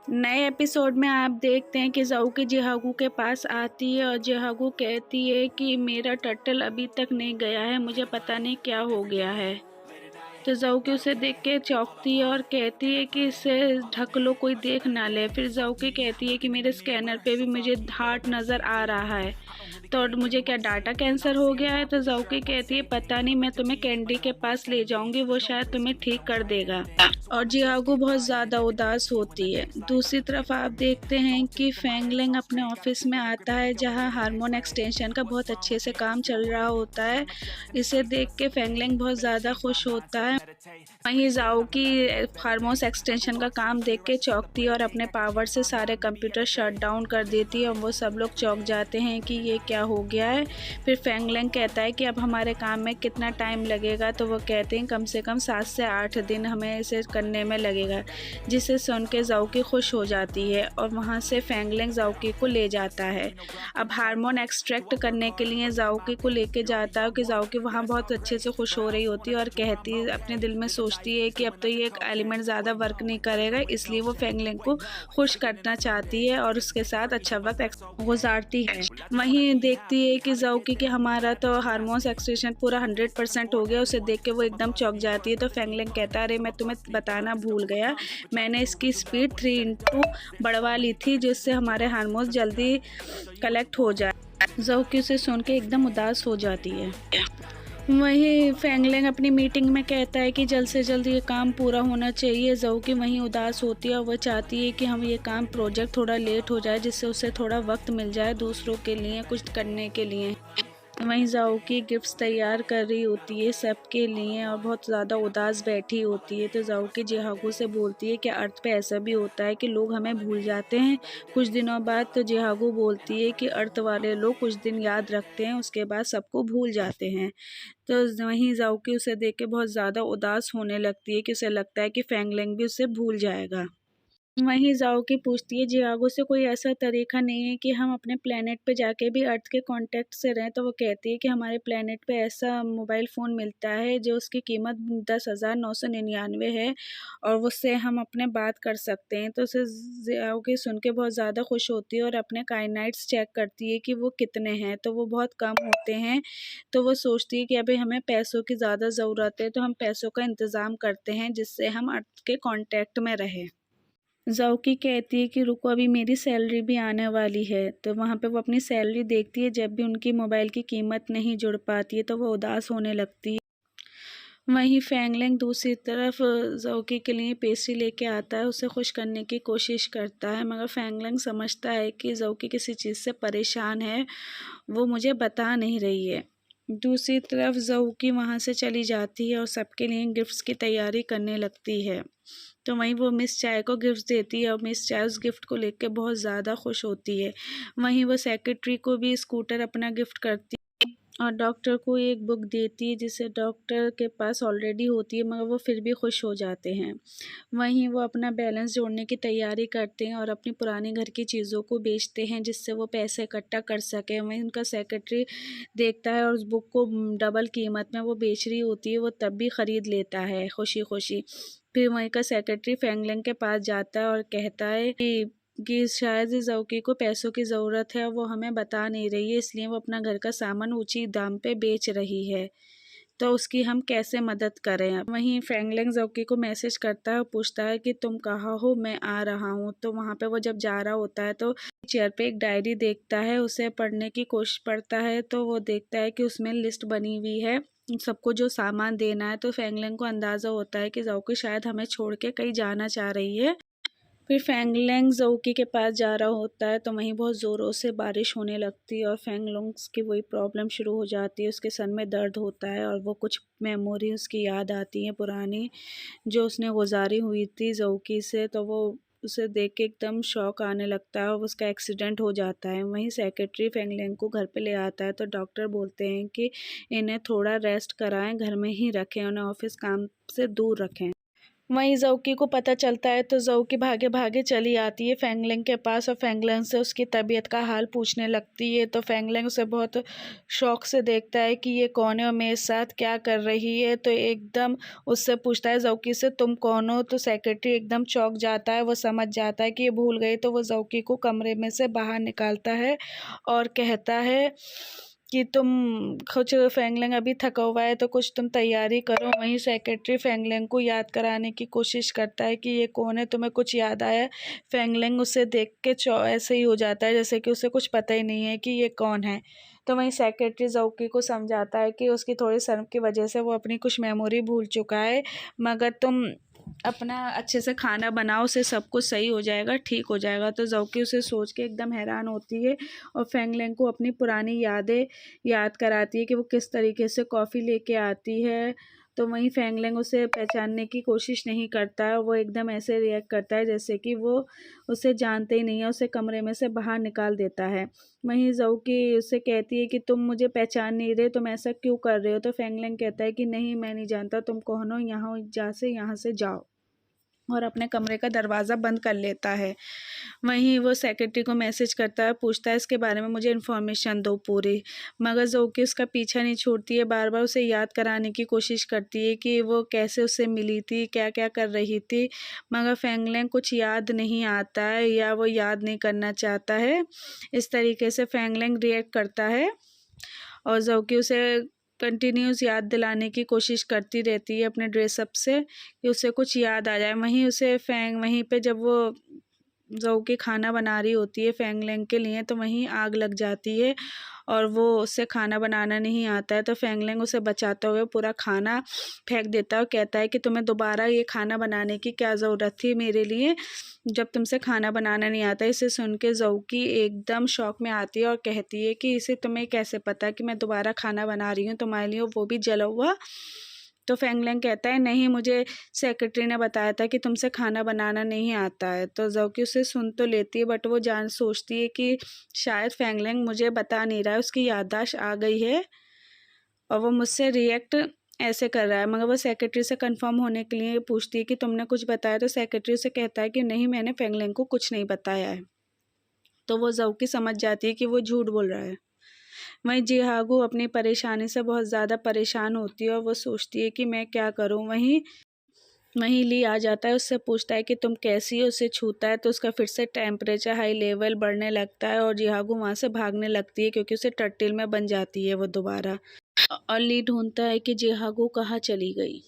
नए एपिसोड में आप देखते हैं कि ज़ोकी जिहागू के पास आती है और जिहागू कहती है कि मेरा टर्टल अभी तक नहीं गया है, मुझे पता नहीं क्या हो गया है। तो ज़ोकी उसे देख के चौंकती है और कहती है कि इसे ढक लो, कोई देख ना ले। फिर ज़ोकी कहती है कि मेरे स्कैनर पे भी मुझे हार्ट नज़र आ रहा है, तो मुझे क्या डाटा कैंसर हो गया है। तो ज़ोकी कहती है पता नहीं, मैं तुम्हें कैंडी के पास ले जाऊंगी, वो शायद तुम्हें ठीक कर देगा। और जियागो बहुत ज़्यादा उदास होती है। दूसरी तरफ आप देखते हैं कि फेंगलिंग अपने ऑफिस में आता है जहां हार्मोन एक्सटेंशन का बहुत अच्छे से काम चल रहा होता है। इसे देख के फेंगलिंग बहुत ज़्यादा खुश होता है। वहीं जाओ की फार्मोस एक्सटेंशन का काम देख के चौंकती है और अपने पावर से सारे कंप्यूटर शट डाउन कर देती है और वो सब लोग चौंक जाते हैं कि ये क्या हो गया है। फिर फेंगलेंग कहता है कि अब हमारे काम में कितना टाइम लगेगा, तो वो कहते हैं कम से कम 7 से 8 दिन हमें इसे करने में लगेगा, जिसे सुन के जाओकी खुश हो जाती है और वहाँ से फेंगलेंग जाओकी को ले जाता है। अब हार्मोन एक्सट्रैक्ट करने के लिए जाओकी को लेके जाता है कि जाओकी वहाँ बहुत अच्छे से खुश हो रही होती है और कहती है, अपने दिल में सोचती है कि अब तो ये एक एलिमेंट ज़्यादा वर्क नहीं करेगा, इसलिए वो फेंगलिंग को खुश करना चाहती है और उसके साथ अच्छा वक्त गुजारती है। वहीं देखती है कि जाओकी कि हमारा तो हार्मोन्स एक्सट्रैक्शन पूरा 100% हो गया। उसे देख के वो एकदम चौंक जाती है। तो फेंगलिंग कहता है, अरे मैं तुम्हें बताना भूल गया, मैंने इसकी स्पीड 3x बढ़वा ली थी जिससे हमारे हार्मोन्स जल्दी कलेक्ट हो जाए। जाओकी उसे सुन के एकदम उदास हो जाती है। वहीं फेंगलिंग अपनी मीटिंग में कहता है कि जल्द से जल्द ये काम पूरा होना चाहिए। ज़ोकी वहीं उदास होती है और वह चाहती है कि हम ये काम प्रोजेक्ट थोड़ा लेट हो जाए, जिससे उसे थोड़ा वक्त मिल जाए दूसरों के लिए कुछ करने के लिए। वहीं ज़ाओकी गिफ्ट्स तैयार कर रही होती है सबके लिए और बहुत ज़्यादा उदास बैठी होती है। तो ज़ाओकी जिहागो से बोलती है कि अर्थ पे ऐसा भी होता है कि लोग हमें भूल जाते हैं कुछ दिनों बाद। तो जिहागो बोलती है कि अर्थ वाले लोग कुछ दिन याद रखते हैं, उसके बाद सबको भूल जाते हैं। तो वहीं ज़ाओकी उसे देख के बहुत ज़्यादा उदास होने लगती है कि उसे लगता है कि फेंगलिंग भी उसे भूल जाएगा। वहीं ज़ाओकी पूछती है जियागो से, कोई ऐसा तरीका नहीं है कि हम अपने प्लेनेट पे जाके भी अर्थ के कांटेक्ट से रहें। तो वो कहती है कि हमारे प्लेनेट पे ऐसा मोबाइल फ़ोन मिलता है जो उसकी कीमत 10,999 है और उससे हम अपने बात कर सकते हैं। तो उसे ज़ाओकी सुन के बहुत ज़्यादा खुश होती है और अपने काइनाइट्स चेक करती है कि वो कितने हैं, तो वो बहुत कम होते हैं। तो वो सोचती है कि अभी हमें पैसों की ज़्यादा ज़रूरत है, तो हम पैसों का इंतज़ाम करते हैं जिससे हम अर्थ के कांटेक्ट में रहें। ज़ाओकी कहती है कि रुको, अभी मेरी सैलरी भी आने वाली है। तो वहाँ पे वो अपनी सैलरी देखती है, जब भी उनकी मोबाइल की कीमत नहीं जुड़ पाती है तो वो उदास होने लगती है। वहीं फेंगलिंग दूसरी तरफ ज़ाओकी के लिए पेस्ट्री लेके आता है, उसे खुश करने की कोशिश करता है, मगर फेंगलिंग समझता है कि ज़ाओकी किसी चीज़ से परेशान है, वो मुझे बता नहीं रही है। दूसरी तरफ ज़ाओकी वहाँ से चली जाती है और सबके लिए गिफ्ट्स की तैयारी करने लगती है। तो वहीं वो मिस चाय को गिफ्ट देती है और मिस चाय उस गिफ्ट को लेके बहुत ज़्यादा खुश होती है। वहीं वो सेक्रेटरी को भी स्कूटर अपना गिफ्ट करती है और डॉक्टर को एक बुक देती है जिसे डॉक्टर के पास ऑलरेडी होती है, मगर वो फिर भी खुश हो जाते हैं। वहीं वो अपना बैलेंस जोड़ने की तैयारी करते हैं और अपनी पुरानी घर की चीज़ों को बेचते हैं जिससे वो पैसे इकट्ठा कर सकें। वहीं उनका सेक्रेटरी देखता है और उस बुक को डबल कीमत में वो बेच रही होती है, वो तब भी ख़रीद लेता है खुशी खुशी। फिर वहीं का सेक्रेटरी फेंगलिंग के पास जाता है और कहता है कि शायद ज़ाओकी को पैसों की ज़रूरत है और वो हमें बता नहीं रही है, इसलिए वो अपना घर का सामान ऊंची दाम पे बेच रही है, तो उसकी हम कैसे मदद करें। अब वहीं फेंगलिंग ज़ाओकी को मैसेज करता है और पूछता है कि तुम कहाँ हो, मैं आ रहा हूँ। तो वहाँ पे वो जब जा रहा होता है तो चेयर पे एक डायरी देखता है, उसे पढ़ने की कोशिश पड़ता है तो वो देखता है कि उसमें लिस्ट बनी हुई है सबको जो सामान देना है। तो फेंगलिंग को अंदाज़ा होता है कि ज़ाओकी शायद हमें छोड़ के कहीं जाना चाह रही है। फिर फेंगलिंग ज़ाओकी के पास जा रहा होता है तो वहीं बहुत ज़ोरों से बारिश होने लगती है और फेंगलिंग की वही प्रॉब्लम शुरू हो जाती है, उसके सर में दर्द होता है और वो कुछ मेमोरी उसकी याद आती हैं पुरानी जो उसने गुजारी हुई थी ज़ाओकी से। तो वो उसे देख के एकदम शॉक आने लगता है और उसका एक्सीडेंट हो जाता है। वहीं सेक्रेटरी फेंगलिंग को घर पे ले आता है तो डॉक्टर बोलते हैं कि इन्हें थोड़ा रेस्ट कराएं, घर में ही रखें, उन्हें ऑफिस काम से दूर रखें। वहीं ज़ोकी को पता चलता है तो ज़ोकी भागे भागे चली आती है फेंगलिंग के पास और फेंगलिंग से उसकी तबीयत का हाल पूछने लगती है। तो फेंगलिंग उसे बहुत शौक से देखता है कि ये कौन है और मेरे साथ क्या कर रही है। तो एकदम उससे पूछता है ज़ोकी से, तुम कौन हो? तो सेक्रेटरी एकदम चौंक जाता है, वो समझ जाता है कि ये भूल गई। तो वो ज़ोकी को कमरे में से बाहर निकालता है और कहता है कि तुम कुछ, फेंगलिंग अभी थका हुआ है तो कुछ तुम तैयारी करो। वहीं सेक्रेटरी फेंगलिंग को याद कराने की कोशिश करता है कि ये कौन है, तुम्हें कुछ याद आया? फेंगलिंग उसे देख के ऐसे ही हो जाता है जैसे कि उसे कुछ पता ही नहीं है कि ये कौन है। तो वहीं सेक्रेटरी ज़ोकी को समझाता है कि उसकी थोड़ी शर्म की वजह से वो अपनी कुछ मेमोरी भूल चुका है, मगर तुम अपना अच्छे से खाना बनाओ, उससे सब कुछ सही हो जाएगा, ठीक हो जाएगा। तो ज़ोकी उसे सोच के एकदम हैरान होती है और फेंगलिंग को अपनी पुरानी यादें याद कराती है कि वो किस तरीके से कॉफ़ी लेके आती है। तो वहीं फेंगलिंग उसे पहचानने की कोशिश नहीं करता है, वो एकदम ऐसे रिएक्ट करता है जैसे कि वो उसे जानते ही नहीं है, उसे कमरे में से बाहर निकाल देता है। वहीं ज़ोकी उससे कहती है कि तुम मुझे पहचान नहीं रहे, तुम ऐसा क्यों कर रहे हो? तो फेंगलिंग कहता है कि नहीं, मैं नहीं जानता तुम कौन हो, यहाँ से जाओ, और अपने कमरे का दरवाज़ा बंद कर लेता है। वहीं वो सेक्रेटरी को मैसेज करता है, पूछता है इसके बारे में मुझे इन्फॉर्मेशन दो पूरी, मगर ज़ोकी उसका पीछा नहीं छोड़ती है, बार बार उसे याद कराने की कोशिश करती है कि वो कैसे उससे मिली थी, क्या क्या कर रही थी, मगर फेंगलिंग कुछ याद नहीं आता है या वो याद नहीं करना चाहता है। इस तरीके से फेंगलिंग रिएक्ट करता है और ज़ोकी उसे कंटिन्यूस याद दिलाने की कोशिश करती रहती है अपने ड्रेसअप से कि उसे कुछ याद आ जाए। वहीं पे जब वो ज़ोकी खाना बना रही होती है फेंगलिंग के लिए, तो वहीं आग लग जाती है और वो उससे खाना बनाना नहीं आता है। तो फेंगलिंग उसे बचाते हुए पूरा खाना फेंक देता है और कहता है कि तुम्हें दोबारा ये खाना बनाने की क्या ज़रूरत थी मेरे लिए, जब तुमसे खाना बनाना नहीं आता। इसे सुन के ज़ोकी एकदम शॉक में आती है और कहती है कि इसे तुम्हें कैसे पता कि मैं दोबारा खाना बना रही हूँ तुम्हारे लिए, वो भी जला हुआ? तो फेंगलिंग कहता है नहीं, मुझे सेक्रेटरी ने बताया था कि तुमसे खाना बनाना नहीं आता है। तो ज़ोकी उसे सुन तो लेती है, बट वो सोचती है कि शायद फेंगलिंग मुझे बता नहीं रहा है, उसकी याददाश्त आ गई है और वो मुझसे रिएक्ट ऐसे कर रहा है। मगर वो सेक्रेटरी से कंफर्म होने के लिए पूछती है कि तुमने कुछ बताया? तो सेक्रेटरी से कहता है कि नहीं, मैंने फेंगलिंग को कुछ नहीं बताया है। तो वो ज़ोकी समझ जाती है कि वो झूठ बोल रहा है। वहीं जिहागू अपनी परेशानी से बहुत ज़्यादा परेशान होती है और वो सोचती है कि मैं क्या करूं। वहीं वहीं ली आ जाता है, उससे पूछता है कि तुम कैसी हो, उसे छूता है तो उसका फिर से टेम्परेचर हाई लेवल बढ़ने लगता है और जिहागू वहाँ से भागने लगती है क्योंकि उसे टर्टिल में बन जाती है वो दोबारा। और ली ढूंढता है कि जिहागू कहाँ चली गई।